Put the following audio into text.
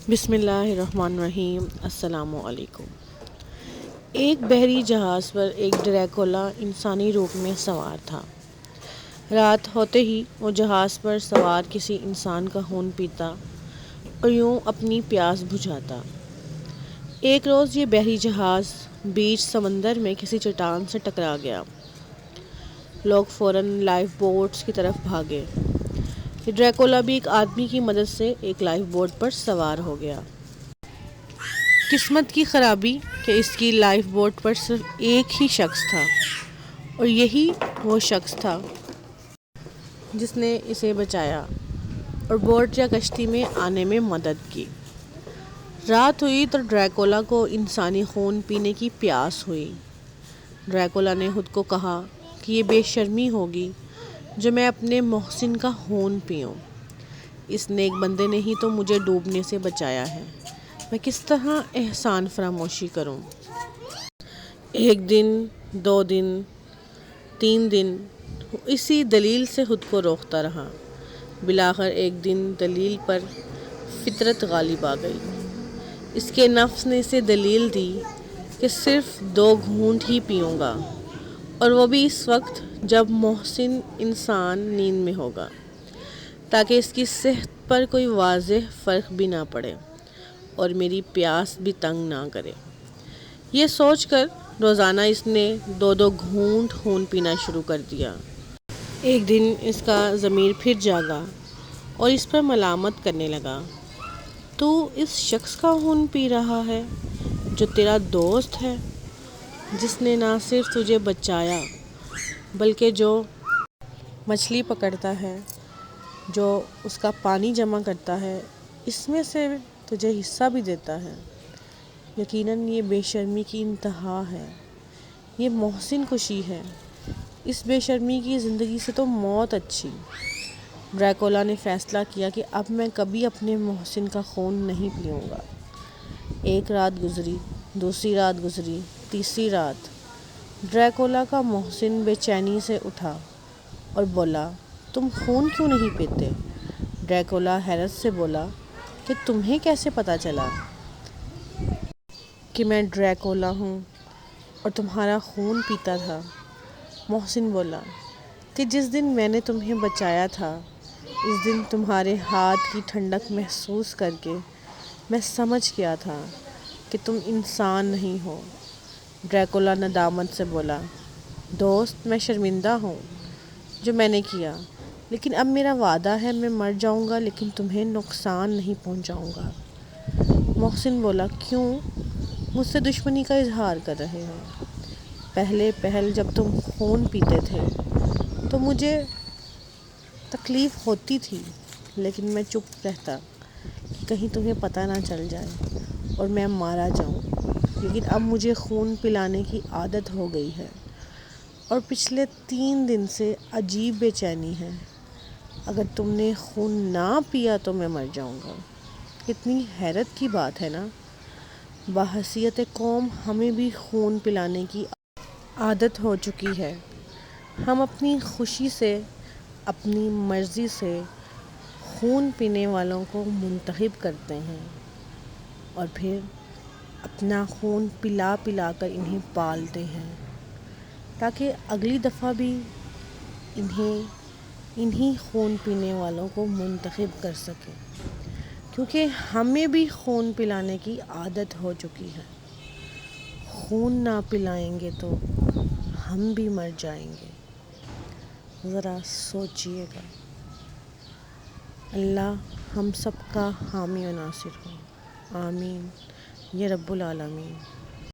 بسم اللہ الرحمن الرحیم۔ السلام علیکم۔ ایک بحری جہاز پر ایک ڈریکولا انسانی روپ میں سوار تھا۔ رات ہوتے ہی وہ جہاز پر سوار کسی انسان کا خون پیتا اور یوں اپنی پیاس بجھاتا۔ ایک روز یہ بحری جہاز بیچ سمندر میں کسی چٹان سے ٹکرا گیا۔ لوگ فوراً لائف بوٹس کی طرف بھاگے۔ یہ ڈریکولا بھی ایک آدمی کی مدد سے ایک لائف بوٹ پر سوار ہو گیا۔ قسمت کی خرابی کہ اس کی لائف بوٹ پر صرف ایک ہی شخص تھا اور یہی وہ شخص تھا جس نے اسے بچایا اور بوٹ یا کشتی میں آنے میں مدد کی۔ رات ہوئی تو ڈریکولا کو انسانی خون پینے کی پیاس ہوئی۔ ڈریکولا نے خود کو کہا کہ یہ بے شرمی ہوگی جو میں اپنے محسن کا خون پیوں۔ اس نیک بندے نے ہی تو مجھے ڈوبنے سے بچایا ہے، میں کس طرح احسان فراموشی کروں؟ ایک دن، 2 دن، 3 دن اسی دلیل سے خود کو روکتا رہا۔ بالآخر ایک دن دلیل پر فطرت غالب آ گئی۔ اس کے نفس نے اسے دلیل دی کہ صرف 2 گھونٹ ہی پیوں گا، اور وہ بھی اس وقت جب محسن انسان نیند میں ہوگا، تاکہ اس کی صحت پر کوئی واضح فرق بھی نہ پڑے اور میری پیاس بھی تنگ نہ کرے۔ یہ سوچ کر روزانہ اس نے 2 گھونٹ خون پینا شروع کر دیا۔ ایک دن اس کا ضمیر پھر جاگا اور اس پر ملامت کرنے لگا۔ تو اس شخص کا خون پی رہا ہے جو تیرا دوست ہے، جس نے نہ صرف تجھے بچایا بلکہ جو مچھلی پکڑتا ہے، جو اس کا پانی جمع کرتا ہے، اس میں سے تجھے حصہ بھی دیتا ہے۔ یقیناً یہ بے شرمی کی انتہا ہے، یہ محسن کشی ہے۔ اس بے شرمی کی زندگی سے تو موت اچھی۔ ڈریکولا نے فیصلہ کیا کہ اب میں کبھی اپنے محسن کا خون نہیں پیوں گا۔ ایک رات گزری، دوسری رات گزری، تیسری رات۔ ڈریکولا کا محسن بے چینی سے اٹھا اور بولا، تم خون کیوں نہیں پیتے؟ ڈریکولا حیرت سے بولا کہ تمہیں کیسے پتہ چلا کہ میں ڈریکولا ہوں اور تمہارا خون پیتا تھا؟ محسن بولا کہ جس دن میں نے تمہیں بچایا تھا، اس دن تمہارے ہاتھ کی ٹھنڈک محسوس کر کے میں سمجھ گیا تھا کہ تم انسان نہیں ہو۔ ڈریکولا ندامت سے بولا، دوست، میں شرمندہ ہوں جو میں نے کیا، لیکن اب میرا وعدہ ہے میں مر جاؤں گا لیکن تمہیں نقصان نہیں پہنچاؤں گا۔ محسن بولا، کیوں مجھ سے دشمنی کا اظہار کر رہے ہو؟ پہلے جب تم خون پیتے تھے تو مجھے تکلیف ہوتی تھی، لیکن میں چپ رہتا کہ کہیں تمہیں پتہ نہ چل جائے اور میں مارا جاؤں، لیکن اب مجھے خون پلانے کی عادت ہو گئی ہے اور پچھلے 3 دن سے عجیب بے چینی ہے۔ اگر تم نے خون نہ پیا تو میں مر جاؤں گا۔ کتنی حیرت کی بات ہے نا؟ بحیثیت قوم ہمیں بھی خون پلانے کی عادت ہو چکی ہے۔ ہم اپنی خوشی سے، اپنی مرضی سے خون پینے والوں کو منتخب کرتے ہیں اور پھر اپنا خون پلا پلا کر انہیں پالتے ہیں تاکہ اگلی دفعہ بھی انہی خون پینے والوں کو منتخب کر سکیں، کیونکہ ہمیں بھی خون پلانے کی عادت ہو چکی ہے۔ خون نہ پلائیں گے تو ہم بھی مر جائیں گے۔ ذرا سوچیے گا۔ اللہ ہم سب کا حامی و ناصر ہو، آمین یا رب العالمین۔